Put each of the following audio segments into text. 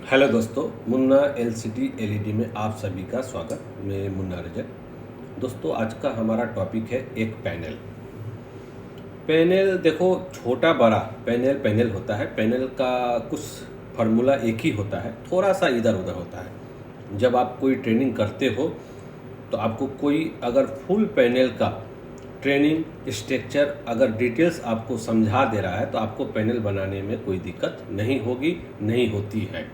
Hello दोस्तों, Munna LCD LED में आप सभी का स्वागत। मैं मुन्ना रजक। दोस्तों, आज का हमारा टॉपिक है एक पैनल। पैनल देखो, छोटा बड़ा पैनल होता है। पैनल का कुछ फार्मूला एक ही होता है, थोड़ा सा इधर उधर होता है। जब आप कोई ट्रेनिंग करते हो तो आपको कोई अगर फुल पैनल का ट्रेनिंग स्ट्रक्चर अगर डिटेल्स आपको समझा दे रहा है तो आपको पैनल बनाने में कोई दिक्कत नहीं होगी, नहीं होती है।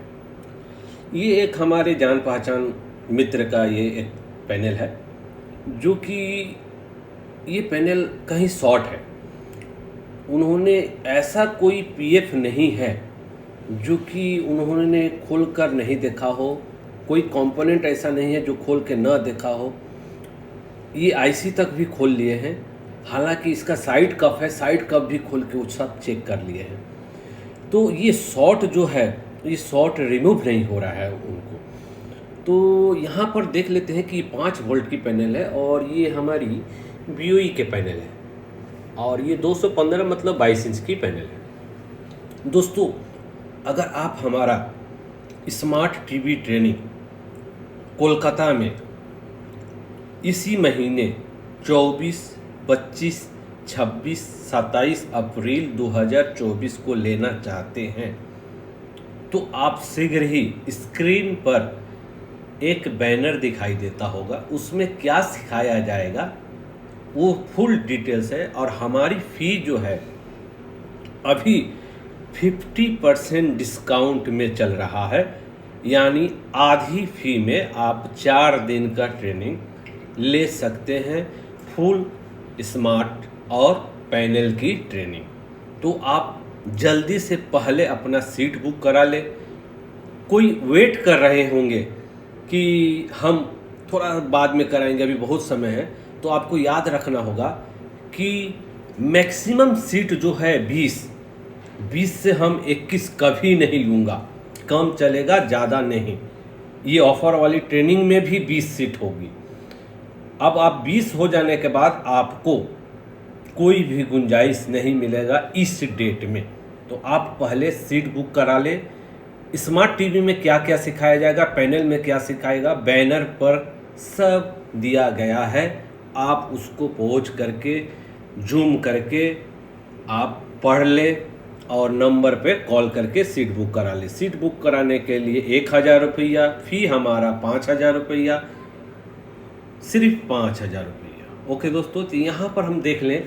ये एक हमारे जान पहचान मित्र का ये एक पैनल है, जो कि ये पैनल कहीं शॉर्ट है। उन्होंने ऐसा कोई पीएफ नहीं है जो कि उन्होंने खोल कर नहीं देखा हो, कोई कंपोनेंट ऐसा नहीं है जो खोल के ना देखा हो। ये आईसी तक भी खोल लिए हैं, हालांकि इसका साइड कप है, साइड कप भी खोल के वो सब चेक कर लिए हैं। तो ये शॉर्ट जो है, ये शॉर्ट रिमूव नहीं हो रहा है उनको। तो यहाँ पर देख लेते हैं कि 5 वोल्ट की पैनल है और ये हमारी BOE के पैनल है और ये 215 मतलब 22 इंच की पैनल है। दोस्तों, अगर आप हमारा स्मार्ट टीवी ट्रेनिंग कोलकाता में इसी महीने 24, 25, 26, 27 अप्रैल 2024 को लेना चाहते हैं तो आप शीघ्र ही स्क्रीन पर एक बैनर दिखाई देता होगा। उसमें क्या सिखाया जाएगा वो फुल डिटेल्स है। और हमारी फ़ी जो है अभी 50% डिस्काउंट में चल रहा है, यानी आधी फ़ी में आप 4 दिन का ट्रेनिंग ले सकते हैं, फुल स्मार्ट और पैनल की ट्रेनिंग। तो आप जल्दी से पहले अपना सीट बुक करा ले। कोई वेट कर रहे होंगे कि हम थोड़ा बाद में कराएंगे, अभी बहुत समय है, तो आपको याद रखना होगा कि मैक्सिमम सीट जो है 20 से हम 21 कभी नहीं लूँगा, कम चलेगा, ज़्यादा नहीं। ये ऑफर वाली ट्रेनिंग में भी 20 सीट होगी। अब आप 20 हो जाने के बाद आपको कोई भी गुंजाइश नहीं मिलेगा इस डेट में। तो आप पहले सीट बुक करा ले। स्मार्ट टीवी में क्या क्या सिखाया जाएगा, पैनल में क्या सिखाएगा, बैनर पर सब दिया गया है। आप उसको पहुंच करके जूम करके आप पढ़ ले और नंबर पे कॉल करके सीट बुक करा ले। सीट बुक कराने के लिए 1000 रुपया, फ़ी हमारा 5000 रुपया, सिर्फ 5000 रुपया। ओके दोस्तों, तो यहाँ पर हम देख लें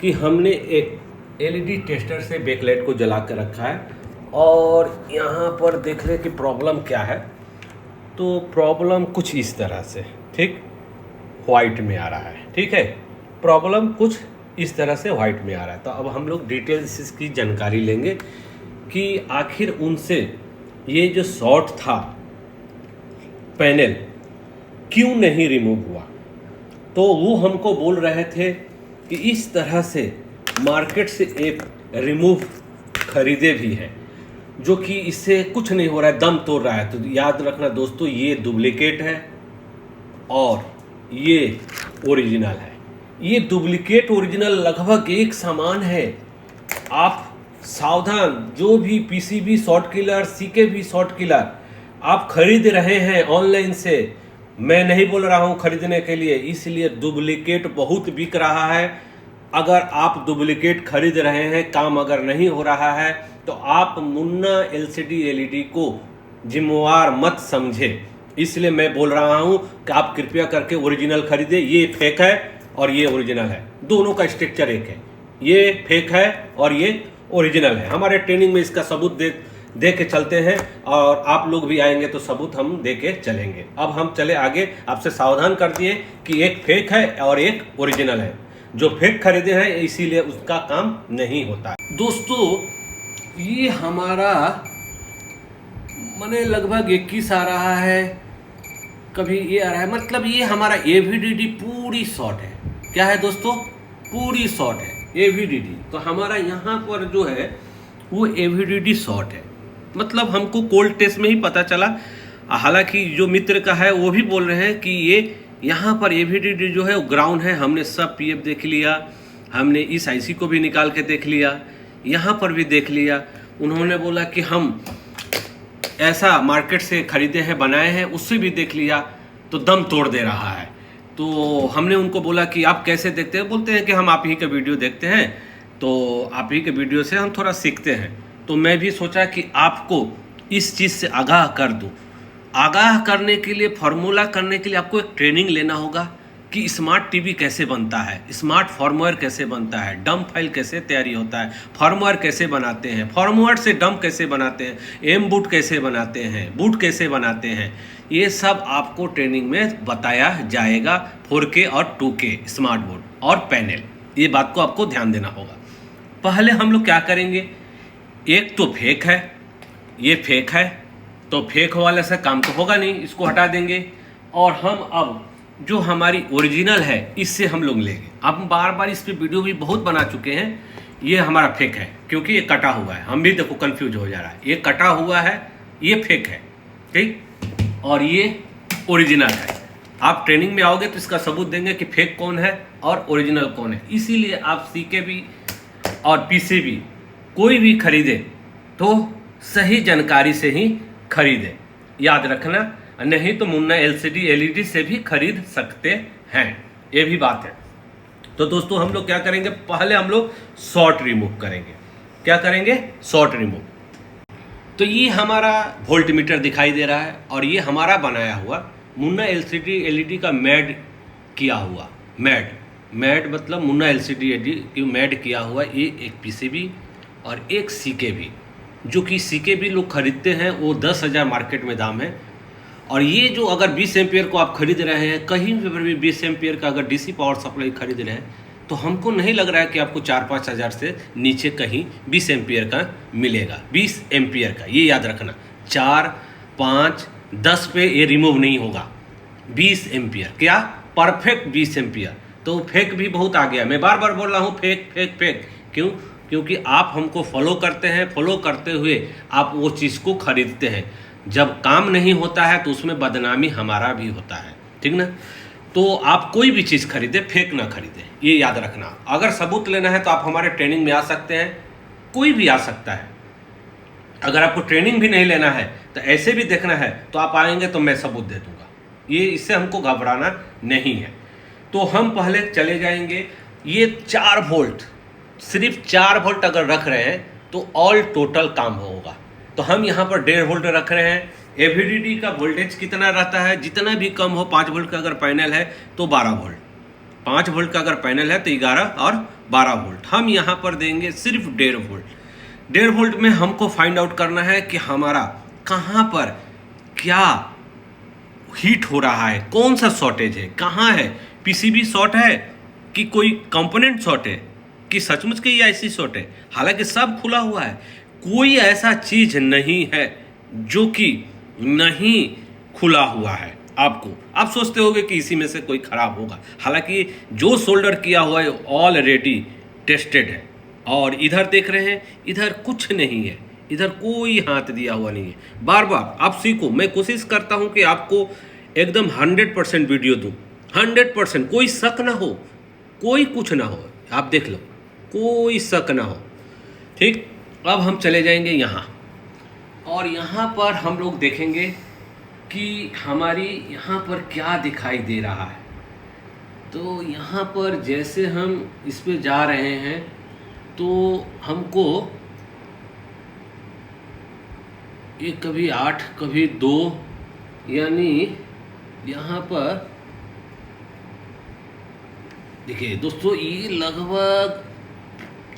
कि हमने एक LED टेस्टर से बैकलाइट को जला कर रखा है और यहाँ पर देख लें कि प्रॉब्लम क्या है। तो प्रॉब्लम कुछ इस तरह से, ठीक, वाइट में आ रहा है। ठीक है, प्रॉब्लम कुछ इस तरह से वाइट में आ रहा है। तो अब हम लोग डिटेल्स इसकी जानकारी लेंगे कि आखिर उनसे ये जो शॉर्ट था पैनल क्यों नहीं रिमूव हुआ। तो वो हमको बोल रहे थे कि इस तरह से मार्केट से एक रिमूव खरीदे भी है, जो कि इससे कुछ नहीं हो रहा है, दम तोड़ रहा है। तो याद रखना दोस्तों, ये डुप्लीकेट है और ये ओरिजिनल है। ये डुप्लीकेट ओरिजिनल लगभग एक समान है। आप सावधान, जो भी PCB short killer, CKB short killer आप खरीद रहे हैं ऑनलाइन से, मैं नहीं बोल रहा हूं खरीदने के लिए, इसलिए डुप्लीकेट बहुत बिक रहा है। अगर आप डुप्लीकेट खरीद रहे हैं, काम अगर नहीं हो रहा है, तो आप मुन्ना LCD LED को जिम्मेवार मत समझे। इसलिए मैं बोल रहा हूं कि आप कृपया करके ओरिजिनल खरीदें। ये फेक है और ये ओरिजिनल है, दोनों का स्ट्रक्चर एक है। ये फेक है और ये ओरिजिनल है। हमारे ट्रेनिंग में इसका सबूत दे के चलते हैं और आप लोग भी आएंगे तो सबूत हम दे के चलेंगे। अब हम चले आगे। आपसे सावधान कर दिए कि एक फेक है और एक ओरिजिनल है। जो फेक खरीदे हैं इसीलिए उसका काम नहीं होता है। दोस्तों, ये हमारा मैंने लगभग 21 आ रहा है, कभी ये आ रहा है, मतलब ये हमारा AVDD पूरी शॉर्ट है। क्या है दोस्तों? पूरी शॉर्ट है AVDD। तो हमारा यहाँ पर जो है वो AVDD शॉर्ट है, मतलब हमको कोल्ड टेस्ट में ही पता चला। हालांकि जो मित्र का है वो भी बोल रहे हैं कि ये यहाँ पर AVDD जो है वो ग्राउंड है। हमने सब PF देख लिया, हमने इस IC को भी निकाल के देख लिया, यहाँ पर भी देख लिया। उन्होंने बोला कि हम ऐसा मार्केट से खरीदे हैं, बनाए हैं, उससे भी देख लिया तो दम तोड़ दे रहा है। तो हमने उनको बोला कि आप कैसे देखते हैं? बोलते हैं कि हम आप ही का वीडियो देखते हैं, तो आप ही के वीडियो से हम थोड़ा सीखते हैं। तो मैं भी सोचा कि आपको इस चीज़ से आगाह कर दूं। आगाह करने के लिए, फार्मूला करने के लिए आपको एक ट्रेनिंग लेना होगा कि स्मार्ट टीवी कैसे बनता है, स्मार्ट फर्मवेयर कैसे बनता है, डंप फाइल कैसे तैयारी होता है, फर्मवेयर कैसे बनाते हैं, फर्मवेयर से डंप कैसे बनाते हैं, एम बूट कैसे बनाते हैं, बूट कैसे बनाते हैं, ये सब आपको ट्रेनिंग में बताया जाएगा। 4K और 2K स्मार्ट बोर्ड और पैनल, ये बात को आपको ध्यान देना होगा। पहले हम लोग क्या करेंगे, एक तो फेक है, ये फेक है, तो फेक वाले से काम तो होगा नहीं, इसको हटा देंगे। और हम अब जो हमारी ओरिजिनल है इससे हम लोग लेंगे। अब बार बार इस पे वीडियो भी बहुत बना चुके हैं। ये हमारा फेक है क्योंकि ये कटा हुआ है, हम भी देखो कंफ्यूज हो जा रहा है। ये कटा हुआ है, ये फेक है, ठीक, और ये ओरिजिनल है। आप ट्रेनिंग में आओगे तो इसका सबूत देंगे कि फेक कौन है और ओरिजिनल कौन है। इसीलिए आप सीके भी और पीसीबी कोई भी खरीदे तो सही जानकारी से ही खरीदे, याद रखना, नहीं तो मुन्ना LCD LED से भी खरीद सकते हैं, ये भी बात है। तो दोस्तों हम लोग क्या करेंगे, पहले हम लोग शॉर्ट रिमूव करेंगे। क्या करेंगे? Short remove. तो ये हमारा वोल्ट मीटर दिखाई दे रहा है और ये हमारा बनाया हुआ मुन्ना LCD LED का मैड किया हुआ, मैड मतलब मुन्ना LCD LED मैड किया हुआ ये एक PCB और एक CKB, जो कि CKB लोग खरीदते हैं, वो 10,000 मार्केट में दाम है। और ये जो अगर 20 एम्पियर को आप खरीद रहे हैं, कहीं पर भी 20 एम्पियर का अगर DC पावर सप्लाई खरीद रहे हैं, तो हमको नहीं लग रहा है कि आपको 4-5 हज़ार से नीचे कहीं 20 एम्पियर का मिलेगा। 20 एम्पियर का, ये याद रखना, 4, 5, 10 पे ये रिमूव नहीं होगा। 20 एम्पियर, क्या परफेक्ट 20 एम्पियर। तो फेक भी बहुत आ गया, मैं बार बार बोल रहा हूँ फेक फेक फेक। क्यों? क्योंकि आप हमको फॉलो करते हैं, फॉलो करते हुए आप वो चीज़ को खरीदते हैं। जब काम नहीं होता है तो उसमें बदनामी हमारा भी होता है, ठीक ना। तो आप कोई भी चीज़ खरीदे, फेक ना खरीदे, ये याद रखना। अगर सबूत लेना है तो आप हमारे ट्रेनिंग में आ सकते हैं, कोई भी आ सकता है। अगर आपको ट्रेनिंग भी नहीं लेना है तो ऐसे भी देखना है तो आप आएंगे तो मैं सबूत दे दूंगा, ये इससे हमको घबराना नहीं है। तो हम पहले चले जाएंगे, ये 4 वोल्ट, सिर्फ 4 वोल्ट अगर रख रहे हैं तो ऑल टोटल काम होगा। तो हम यहाँ पर 1.5 वोल्ट रख रहे हैं। FDD का वोल्टेज कितना रहता है? जितना भी कम हो, 5 वोल्ट का अगर पैनल है तो 12 वोल्ट, 5 वोल्ट का अगर पैनल है तो 11 और 12 वोल्ट। हम यहाँ पर देंगे सिर्फ 1.5 वोल्ट। 1.5 वोल्ट में हमको फाइंड आउट करना है कि हमारा कहाँ पर क्या हीट हो रहा है, कौन सा शॉर्टेज है, कहाँ है, PCB शॉर्ट है कि कोई कंपोनेंट शॉर्ट है कि सचमुच की ऐसी शॉर्ट है। हालांकि सब खुला हुआ है, कोई ऐसा चीज नहीं है जो कि नहीं खुला हुआ है। आपको आप सोचते होगे कि इसी में से कोई खराब होगा, हालांकि जो सोल्डर किया हुआ है ऑलरेडी टेस्टेड है। और इधर देख रहे हैं, इधर कुछ नहीं है, इधर कोई हाथ दिया हुआ नहीं है। बार बार आप सीखो, मैं कोशिश करता हूं कि आपको एकदम 100% वीडियो दूं, 100%, कोई शक ना हो, कोई कुछ ना हो, आप देख लो, कोई शक ना हो, ठीक। अब हम चले जाएंगे यहाँ और यहाँ पर हम लोग देखेंगे कि हमारी यहाँ पर क्या दिखाई दे रहा है। तो यहाँ पर जैसे हम इस पे जा रहे हैं तो हमको ये कभी 8 कभी 2, यानी यहाँ पर देखिए दोस्तों, ये लगभग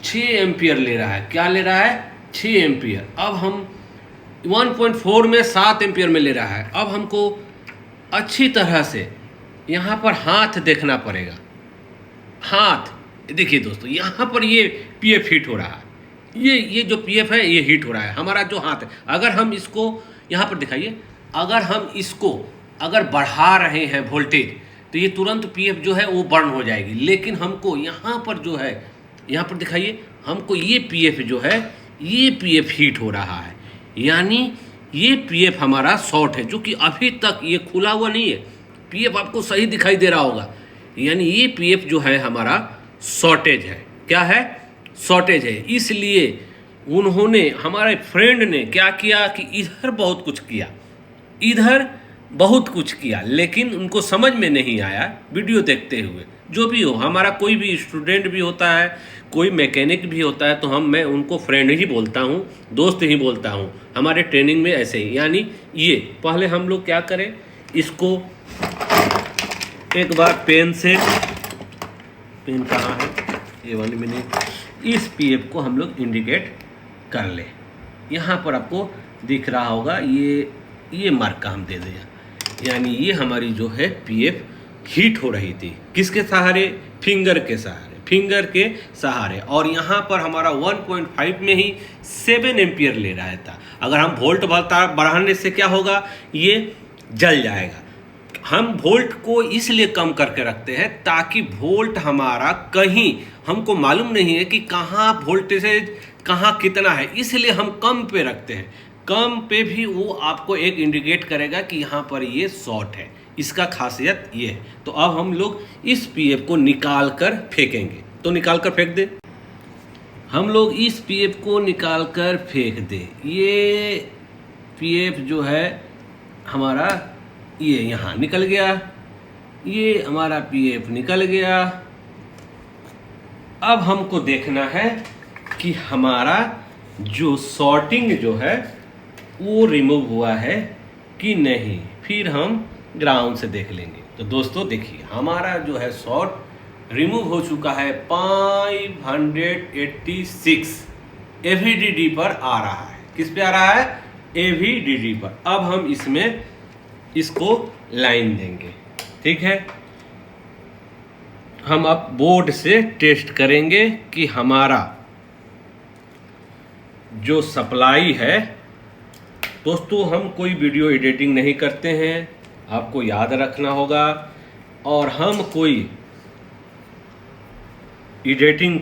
6 एम्पियर ले रहा है। क्या ले रहा है? 6 एम्पियर। अब हम 1.4 में 7 एम्पियर में ले रहा है। अब हमको अच्छी तरह से यहाँ पर हाथ देखना पड़ेगा। हाथ देखिए दोस्तों, यहाँ पर ये PF हीट हो रहा है, ये जो PF है ये हीट हो रहा है। हमारा जो हाथ है, अगर हम इसको यहाँ पर दिखाइए, अगर हम इसको अगर बढ़ा रहे हैं वोल्टेज तो ये तुरंत PF जो है वो बर्न हो जाएगी। लेकिन हमको यहाँ पर जो है, यहाँ पर दिखाइए, हमको ये PF जो है, ये PF हीट हो रहा है, यानी ये PF हमारा शॉर्ट है, जो कि अभी तक ये खुला हुआ नहीं है। PF आपको सही दिखाई दे रहा होगा, यानी ये PF जो है हमारा शॉर्टेज है। क्या है? शॉर्टेज है। इसलिए उन्होंने, हमारे फ्रेंड ने क्या किया कि इधर बहुत कुछ किया, इधर बहुत कुछ किया, लेकिन उनको समझ में नहीं आया वीडियो देखते हुए। जो भी हो, हमारा कोई भी स्टूडेंट भी होता है, कोई मैकेनिक भी होता है, तो मैं उनको फ्रेंड ही बोलता हूँ, दोस्त ही बोलता हूँ। हमारे ट्रेनिंग में ऐसे ही, यानी ये पहले हम लोग क्या करें, इसको एक बार पेन कहाँ है, ये 1 मिनट, इस पीएफ को हम लोग इंडिकेट कर ले। यहाँ पर आपको दिख रहा होगा, ये मार्क का हम दे दें, यानी ये हमारी जो है पीएफ हीट हो रही थी। किसके सहारे? फिंगर के सहारे। और यहाँ पर हमारा 1.5 में ही 7 एम्पियर ले रहा था। अगर हम वोल्ट बढ़ाने से क्या होगा, ये जल जाएगा। हम वोल्ट को इसलिए कम करके रखते हैं ताकि वोल्ट हमारा कहीं हमको मालूम नहीं है कि कहाँ वोल्टेज कहाँ कितना है, इसलिए हम कम पे रखते हैं। कम पे भी वो आपको एक इंडिकेट करेगा कि यहाँ पर ये शॉर्ट है। इसका खासियत ये है। तो अब हम लोग इस पीएफ को निकाल कर फेंकेंगे, तो निकाल कर फेंक दे। हम लोग इस पीएफ को निकाल कर फेंक दे। ये पीएफ जो है हमारा, ये यहाँ निकल गया, ये हमारा पीएफ निकल गया। अब हमको देखना है कि हमारा जो शॉर्टिंग जो है वो रिमूव हुआ है कि नहीं, फिर हम ग्राउंड से देख लेंगे। तो दोस्तों देखिए, हमारा जो है शॉर्ट रिमूव हो चुका है, 586 एवीडीडी पर आ रहा है। किस पे आ रहा है? एवीडीडी पर। अब हम इसमें इसको लाइन देंगे, ठीक है। हम अब बोर्ड से टेस्ट करेंगे कि हमारा जो सप्लाई है, दोस्तों हम कोई वीडियो एडिटिंग नहीं करते हैं, आपको याद रखना होगा। और हम कोई एडिटिंग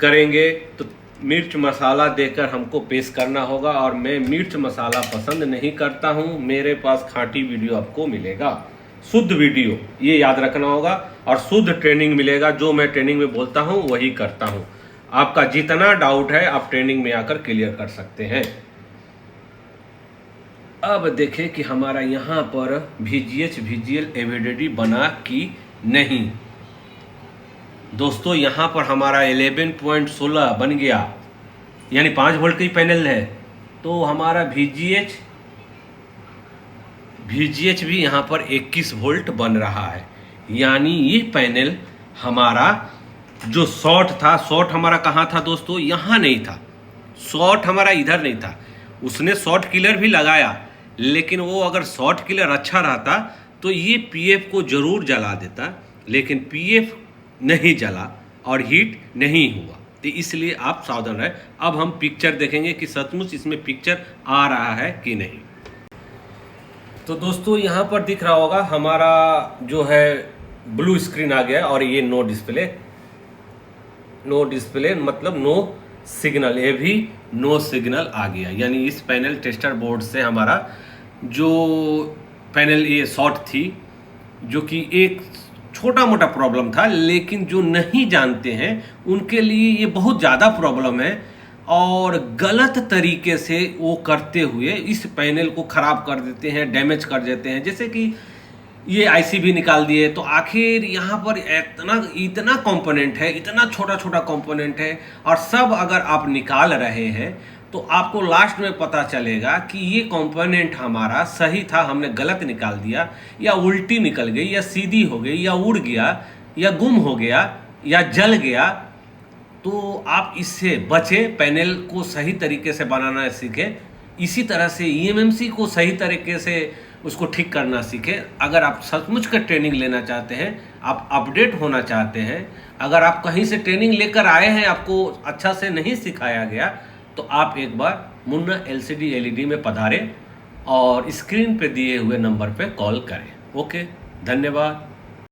करेंगे तो मिर्च मसाला देकर हमको पेश करना होगा, और मैं मिर्च मसाला पसंद नहीं करता हूं। मेरे पास खाँटी वीडियो आपको मिलेगा, शुद्ध वीडियो, ये याद रखना होगा। और शुद्ध ट्रेनिंग मिलेगा, जो मैं ट्रेनिंग में बोलता हूं वही करता हूं। आपका जितना डाउट है आप ट्रेनिंग में आकर क्लियर कर सकते हैं। अब देखें कि हमारा यहाँ पर VGH VGL एवीडीडी बना कि नहीं। दोस्तों यहाँ पर हमारा 11.16 बन गया, यानी 5 वोल्ट की पैनल है। तो हमारा VGH भी यहाँ पर 21 वोल्ट बन रहा है। यानी ये पैनल हमारा जो शॉर्ट था, शॉर्ट हमारा कहाँ था दोस्तों? यहाँ नहीं था, शॉर्ट हमारा इधर नहीं था। उसने शॉर्ट किलर भी लगाया, लेकिन वो अगर शॉर्ट किलर अच्छा रहता तो ये पीएफ को जरूर जला देता, लेकिन पीएफ नहीं जला और हीट नहीं हुआ। तो इसलिए आप सावधान रहे। अब हम पिक्चर देखेंगे कि सचमुच इसमें पिक्चर आ रहा है कि नहीं। तो दोस्तों यहाँ पर दिख रहा होगा हमारा जो है ब्लू स्क्रीन आ गया, और ये नो डिस्प्ले मतलब नो सिग्नल, ये भी नो सिग्नल आ गया। यानी इस पैनल टेस्टर बोर्ड से हमारा जो पैनल ये शॉर्ट थी, जो कि एक छोटा मोटा प्रॉब्लम था, लेकिन जो नहीं जानते हैं उनके लिए ये बहुत ज़्यादा प्रॉब्लम है। और गलत तरीके से वो करते हुए इस पैनल को ख़राब कर देते हैं, डैमेज कर देते हैं। जैसे कि ये आईसी भी निकाल दिए, तो आखिर यहाँ पर इतना कंपोनेंट है, इतना छोटा छोटा कंपोनेंट है, और सब अगर आप निकाल रहे हैं तो आपको लास्ट में पता चलेगा कि ये कंपोनेंट हमारा सही था, हमने गलत निकाल दिया, या उल्टी निकल गई, या सीधी हो गई, या उड़ गया, या गुम हो गया, या जल गया। तो आप इससे बचें, पैनल को सही तरीके से बनाना सीखें। इसी तरह से ईएमएमसी को सही तरीके से उसको ठीक करना सीखें। अगर आप सचमुच का ट्रेनिंग लेना चाहते हैं, आप अपडेट होना चाहते हैं, अगर आप कहीं से ट्रेनिंग लेकर आए हैं, आपको अच्छा से नहीं सिखाया गया, तो आप एक बार मुन्ना LCD LED में पधारें और स्क्रीन पे दिए हुए नंबर पे कॉल करें। ओके, धन्यवाद।